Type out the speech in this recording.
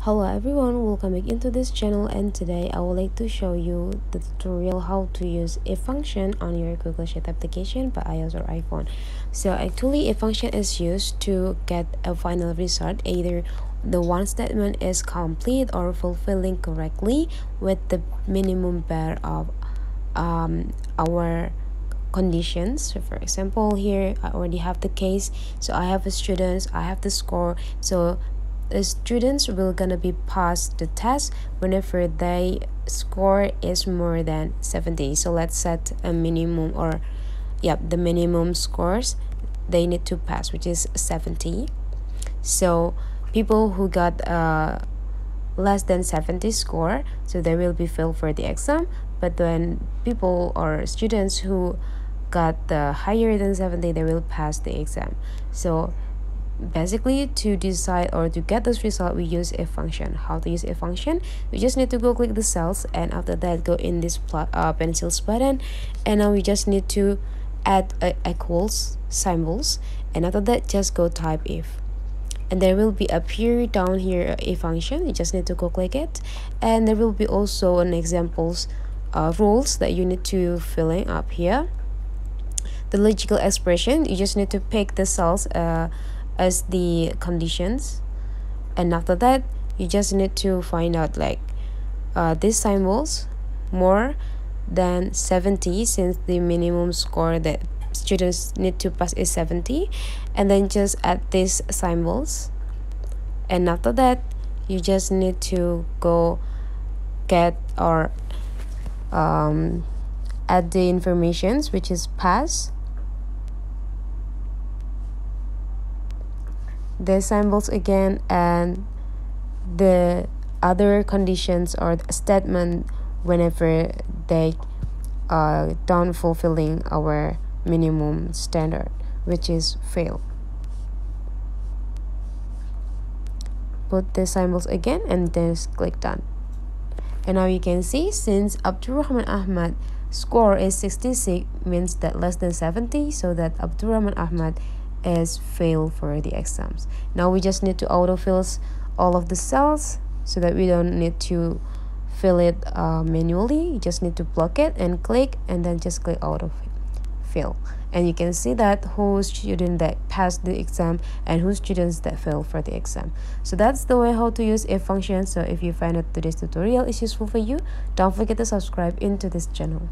Hello everyone, welcome back into this channel, and today I would like to show you the tutorial how to use a function on your Google Sheet application by iOS or iPhone. So actually a function is used to get a final result, either the one statement is complete or fulfilling correctly with the minimum bar of our conditions. So for example, here I already have the case, so I have a student, I have the score, so the students will gonna be pass the test whenever they score is more than 70. So let's set a minimum, or the minimum scores they need to pass, which is 70. So people who got less than 70 score, so they will be failed for the exam. But when people or students who got the higher than 70, they will pass the exam. So basically, to decide or to get this result, we use a function. How to use a function? We just need to go click the cells, and after that go in this pencils button, and now we just need to add equals symbols, and after that just go type if, and there will be appear down here a function. You just need to go click it, and there will be also an examples rules that you need to fill in up here. The logical expression, you just need to pick the cells as the conditions, and after that you just need to find out like these symbols more than 70, since the minimum score that students need to pass is 70, and then just add these symbols, and after that you just need to go get or add the informations, which is pass the symbols again, and the other conditions or the statement whenever they don't fulfilling our minimum standard, which is fail. Put the symbols again and then click done. And now you can see, since Abdurrahman Ahmad score is 66, means that less than 70, so that Abdurrahman Ahmad is fail for the exams. Now we just need to autofill all of the cells so that we don't need to fill it manually. You just need to block it and click, and then just click autofill, and you can see that who student that passed the exam and who students that failed for the exam. So that's the way how to use a function. So if you find that today's tutorial is useful for you, don't forget to subscribe into this channel.